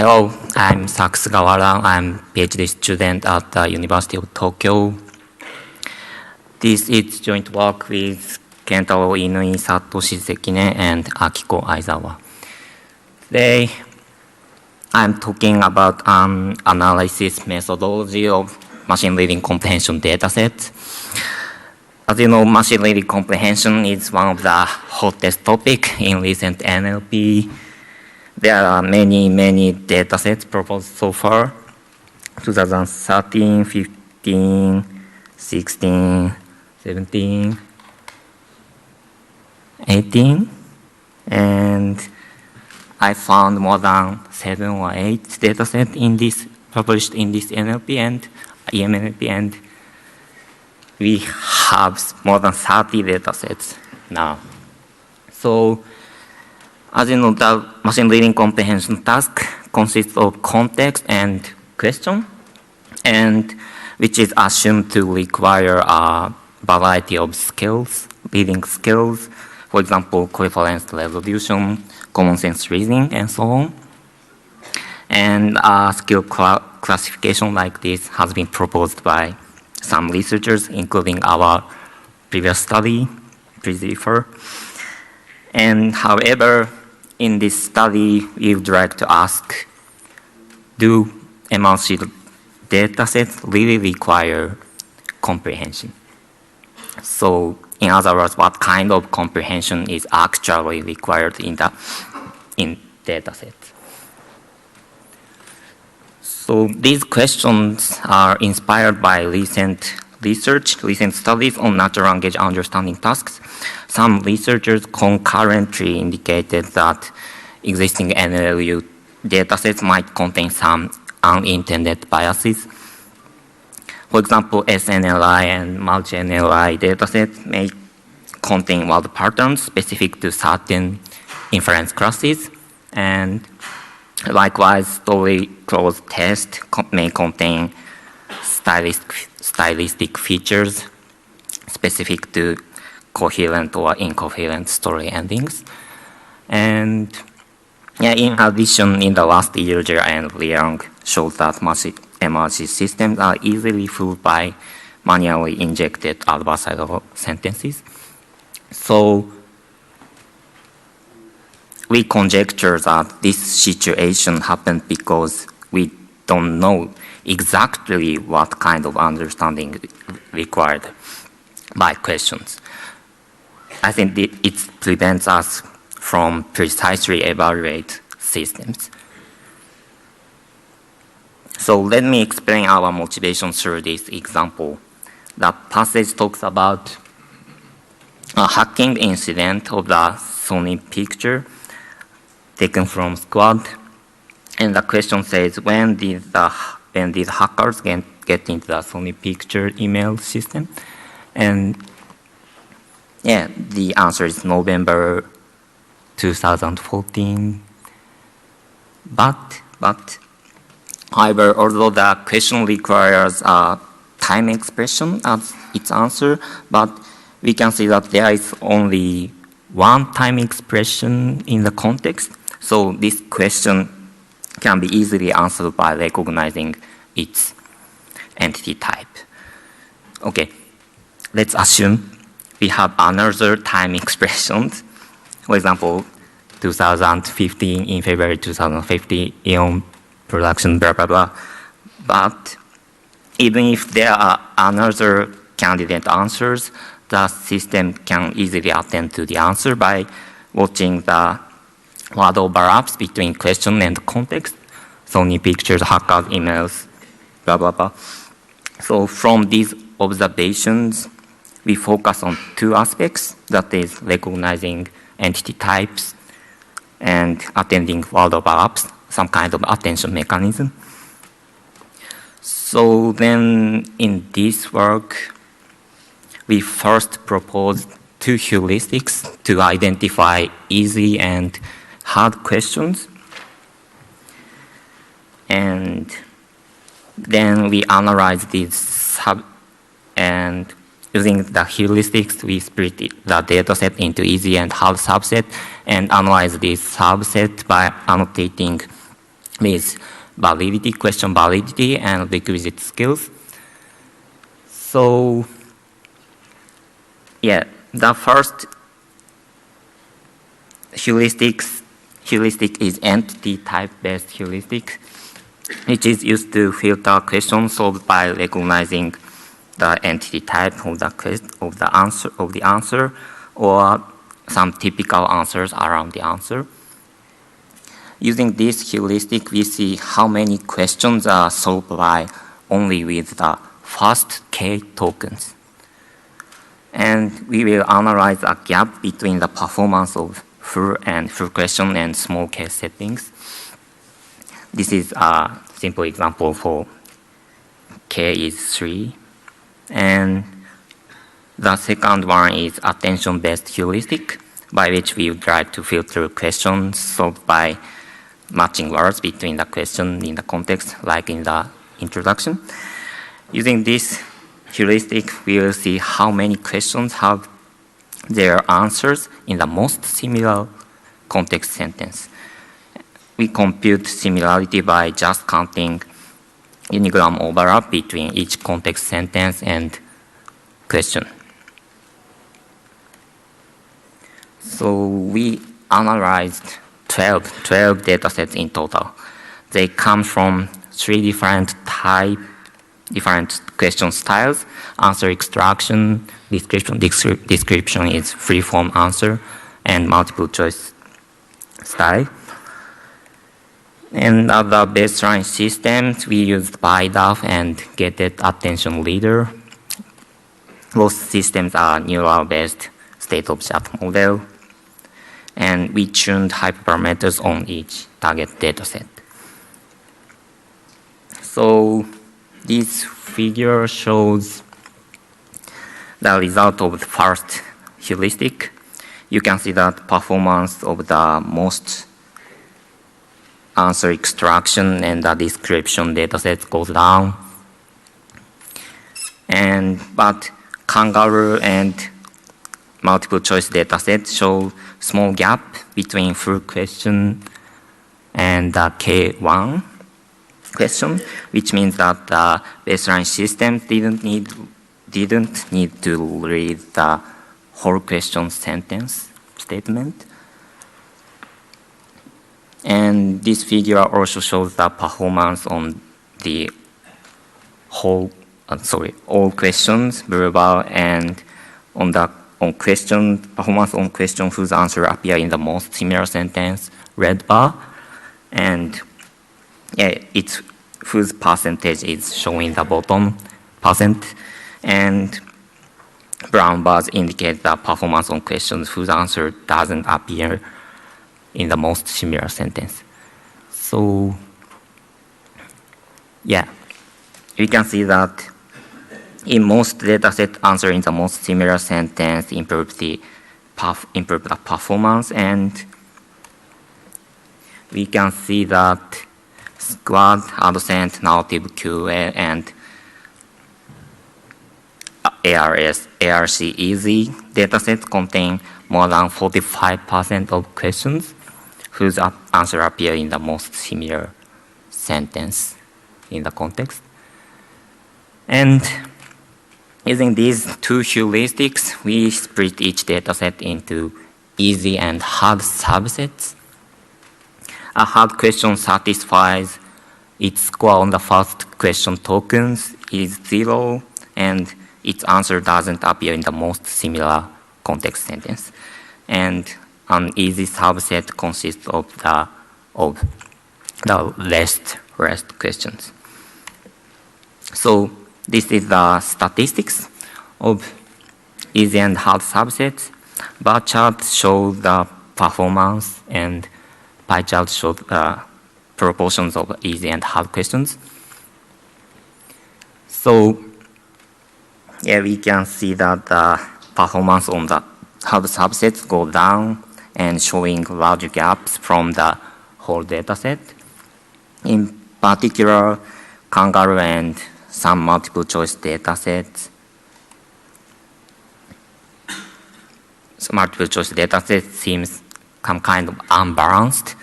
Hello, I'm Saku Sugawara. I'm a PhD student at the University of Tokyo. This is joint work with Kentaro Inui, Satoshi Sekine, and Akiko Aizawa. Today, I'm talking about an analysis methodology of machine learning comprehension datasets. As you know, machine learning comprehension is one of the hottest topics in recent NLP. There are many datasets proposed so far, 2013, 15, 16, 17, 18, and I found more than 7 or 8 datasets published in this NLP and EMNLP, and we have more than 30 datasets now. So, as you know, the machine learning comprehension task consists of context and question, and which is assumed to require a variety of skills, reading skills, for example, coefficient resolution, common sense reasoning, and so on. And a skill classification like this has been proposed by some researchers, including our previous study, please refer. And however, in this study, we would like to ask, do MLC datasets really require comprehension? So, in other words, what kind of comprehension is actually required in datasets? So, these questions are inspired by recent studies on natural language understanding tasks. Some researchers concurrently indicated that existing NLU datasets might contain some unintended biases. For example, SNLI and multi-NLI datasets may contain word patterns specific to certain inference classes, and likewise, story clause tests may contain stylistic features specific to coherent or incoherent story endings. And in addition, in the last year, Jia and Liang showed that MRC systems are easily fooled by manually injected adversarial sentences. So we conjecture that this situation happened because we don't know exactly what kind of understanding required by questions. I think it prevents us from precisely evaluate systems. So let me explain our motivation through this example. The passage talks about a hacking incident of the Sony picture taken from Squad, and the question says, when did hackers get into the Sony picture email system? And the answer is November 2014. But however, although the question requires a time expression as its answer, but we can see that there is only one time expression in the context. So this question can be easily answered by recognizing its entity type. Okay, let's assume we have another time expression. For example, 2015, in February 2050, Eon production, blah, blah, blah. But even if there are another candidate answers, the system can easily attend to the answer by watching the word overlaps between question and context. Sony pictures, hackers, emails, blah, blah, blah. So from these observations, we focus on two aspects, that is recognizing entity types and attending word overlaps, some kind of attention mechanism. So then in this work, we first proposed two heuristics to identify easy and hard questions. And then we analyzed these and using the heuristics, we split the dataset into easy and hard subset and analyze this subset by annotating with validity, question validity, and requisite skills. So, yeah, the first heuristic is entity type-based heuristic, which is used to filter questions solved by recognizing the entity type of the answer, or some typical answers around the answer. Using this heuristic, we see how many questions are solved by only with the first K tokens. And we will analyze a gap between the performance of full question and small case settings. This is a simple example for K is 3. And the second one is attention-based heuristic, by which we try to filter questions solved by matching words between the question in the context, like in the introduction. Using this heuristic, we will see how many questions have their answers in the most similar context sentence. We compute similarity by just counting unigram overlap between each context sentence and question. So we analyzed 12 datasets in total. They come from 3 different question styles: answer extraction, description is free-form answer, and multiple choice style. And other baseline systems, we used BiDAF and Gated Attention Leader. Both systems are neural-based state-of-the-art model, and we tuned hyperparameters on each target dataset. So this figure shows the result of the first heuristic. You can see that performance of the most answer extraction and the description dataset goes down. But kangaroo and multiple choice dataset show small gap between full question and the K1 question, which means that the baseline system didn't need to read the whole question sentence statement. And this figure also shows the performance on the all questions, verbal, and performance on question whose answer appear in the most similar sentence, red bar, and whose percentage is showing the bottom percent, and brown bars indicate the performance on questions whose answer doesn't appear in the most similar sentence. So, yeah, we can see that in most dataset, answer in the most similar sentence improve the performance, and we can see that Squad, Adcent, Narrative QA, and ARC Easy datasets contain more than 45% of questions whose answer appear in the most similar sentence in the context. And using these two heuristics, we split each dataset into easy and hard subsets. A hard question satisfies its score on the first question tokens is 0, and its answer doesn't appear in the most similar context sentence. And an easy subset consists of the rest questions. So this is the statistics of easy and hard subsets. Bar chart shows the performance, and pie chart shows proportions of easy and hard questions. So yeah, we can see that the performance on the hard subsets go down and showing large gaps from the whole dataset. In particular, kangaroo and some multiple choice datasets. So multiple choice dataset seems some kind of unbalanced,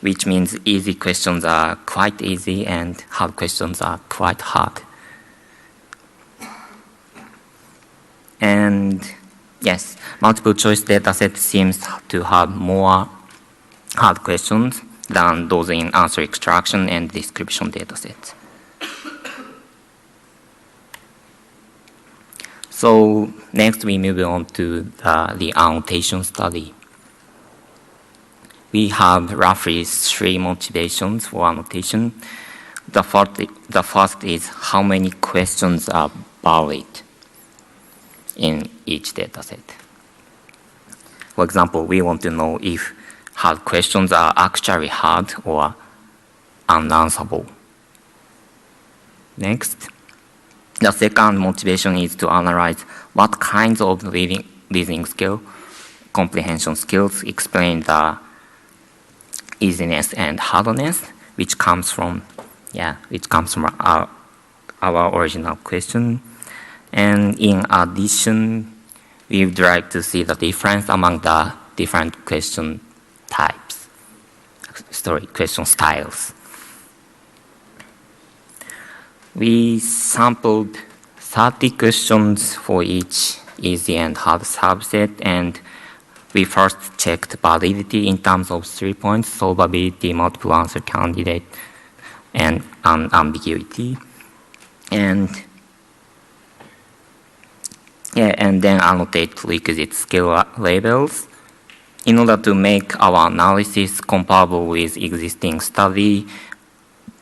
which means easy questions are quite easy and hard questions are quite hard. And yes, multiple choice dataset seems to have more hard questions than those in answer extraction and description datasets. So next we move on to the annotation study. We have roughly 3 motivations for annotation. The first is how many questions are valid in each dataset. For example, we want to know if hard questions are actually hard or unanswerable. Next, the second motivation is to analyze what kinds of reasoning skill, comprehension skills explain the easiness and hardness, which comes from our original question. And in addition, we would like to see the difference among the different question types, question styles. We sampled 30 questions for each easy and hard subset, and we first checked validity in terms of 3 points: solvability, multiple answer candidate, and ambiguity. And then annotate requisite skill labels. In order to make our analysis comparable with existing study,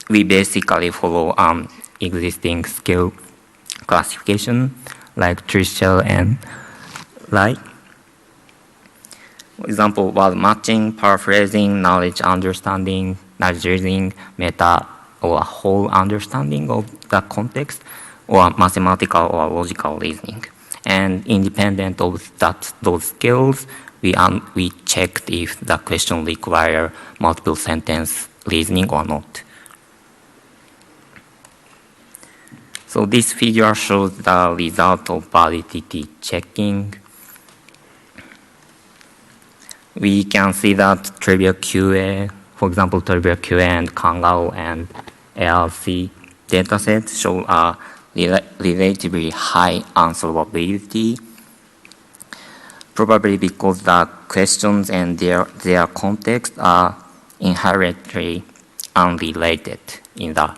we basically follow existing skill classification like Trischel and Lai. For example, word matching, paraphrasing, knowledge understanding, knowledge reasoning, meta or whole understanding of the context, or mathematical or logical reasoning. And independent of those skills, we checked if the question require multiple sentence reasoning or not. So this figure shows the result of validity checking. We can see that Trivial QA, for example, Trivial QA and Kangao and ARC datasets show a relatively high answerability, probably because the questions and their context are inherently unrelated in the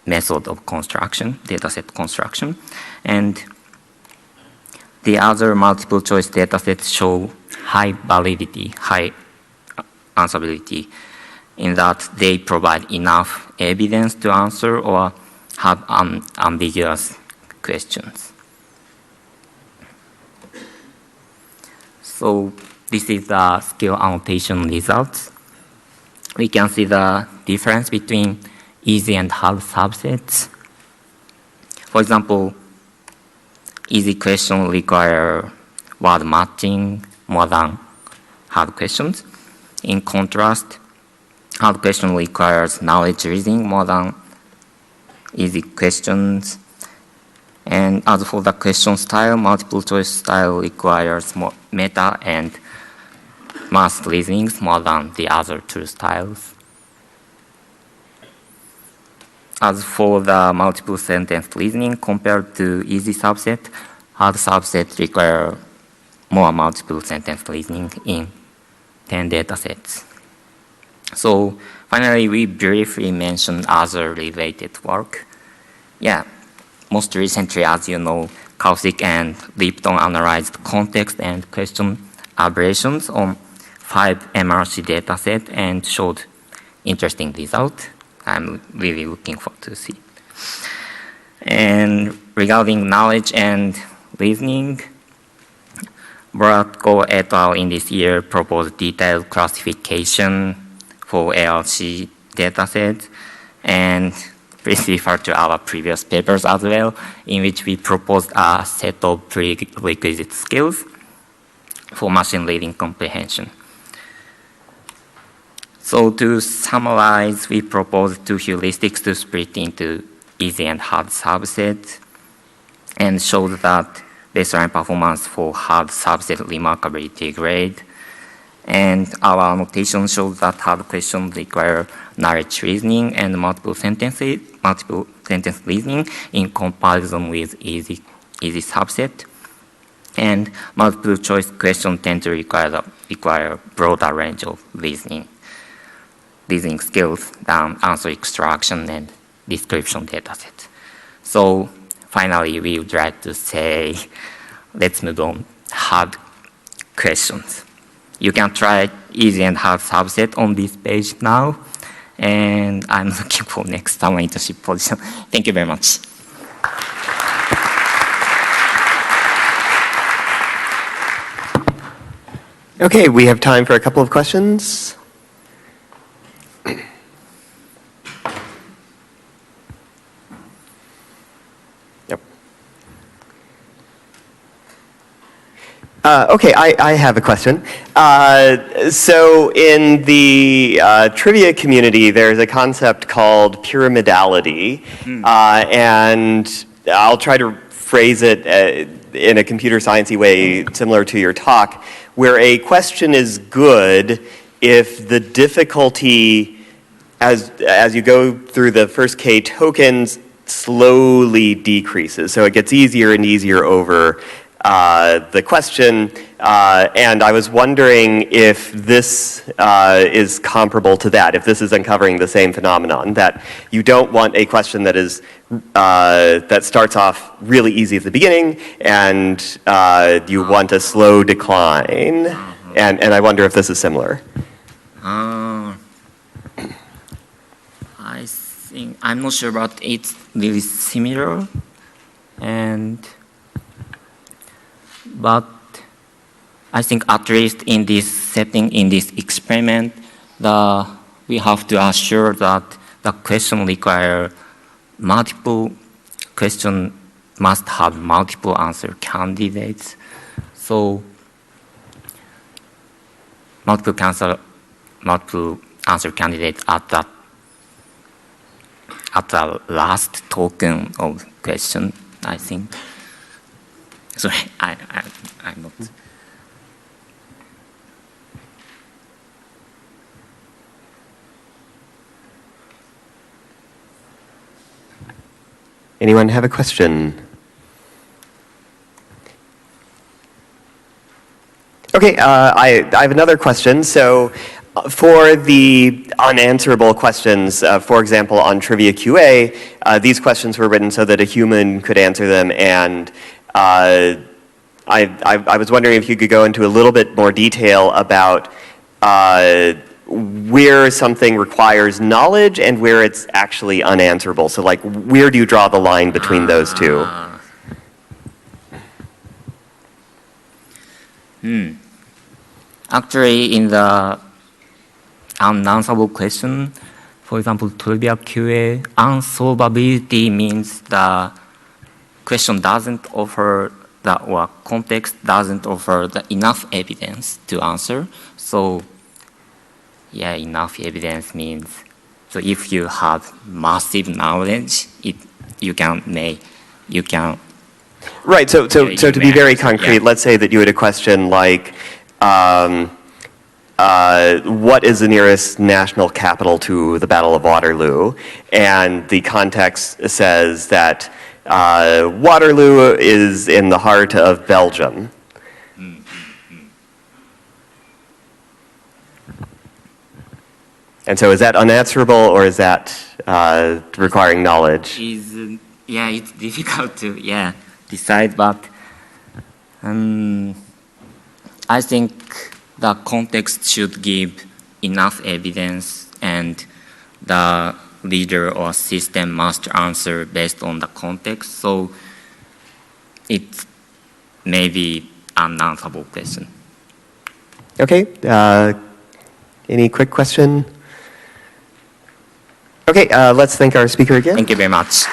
method of construction, dataset construction. And the other multiple choice datasets show high validity, high answerability, in that they provide enough evidence to answer or have ambiguous questions. So this is the skill annotation results. We can see the difference between easy and hard subsets. For example, easy questions require word matching more than hard questions. In contrast, hard question requires knowledge reasoning more than easy questions. And as for the question style, multiple choice style requires more meta and math reasonings more than the other two styles. As for the multiple sentence reasoning compared to easy subset, hard subset require more multiple sentence reasoning in 10 datasets. So finally, we briefly mentioned other related work. Most recently, as you know, Kaushik and Lipton analyzed context and question aberrations on 5 MRC datasets and showed interesting results. I'm really looking forward to see. And regarding knowledge and reasoning, Bratko et al. In this year proposed detailed classification for ARC datasets, and please refer to our previous papers as well, in which we proposed a set of prerequisite skills for machine learning comprehension. So to summarize, we proposed 2 heuristics to split into easy and hard subsets, and showed that baseline performance for hard subset remarkably degrade, And our annotation shows that hard questions require knowledge reasoning and multiple sentence reasoning in comparison with easy subset. And multiple choice questions tend to require broader range of reasoning skills than answer extraction and description dataset. So finally, we would like to say, let's move on. Hard questions. You can try easy and hard subset on this page now. And I'm looking for next summer internship position. Thank you very much. Okay, we have time for a couple of questions. Okay, I have a question. So in the trivia community, there's a concept called pyramidality, and I'll try to phrase it in a computer sciencey way similar to your talk, where a question is good if the difficulty, as you go through the first K tokens, slowly decreases. So it gets easier and easier over the question, and I was wondering if this is comparable to that, if this is uncovering the same phenomenon, that you don't want a question that is that starts off really easy at the beginning, and you want a slow decline, and I wonder if this is similar. I think I'm not sure about it's really similar, but I think at least in this setting, in this experiment, we have to assure that the question must have multiple answer candidates. So multiple answer candidates at the last token of question, I think. Sorry, I'm not. Anyone have a question? Okay, I have another question. So for the unanswerable questions, for example, on Trivia QA, these questions were written so that a human could answer them, and I was wondering if you could go into a little bit more detail about where something requires knowledge and where it's actually unanswerable. So like, where do you draw the line between those two? Actually, in the unanswerable question, for example, Trivia QA, unsolvability means the question doesn't offer or context doesn't offer enough evidence to answer. So yeah, enough evidence means, so if you have massive knowledge, you can. Right, so to be very concrete, let's say that you had a question like, what is the nearest national capital to the Battle of Waterloo? And the context says that Waterloo is in the heart of Belgium. And so is that unanswerable, or is that requiring knowledge? Yeah, it's difficult to decide, but I think the context should give enough evidence, and the leader or system must answer based on the context. So it may be an unanswerable question. Okay. Any quick question? Okay, let's thank our speaker again. Thank you very much.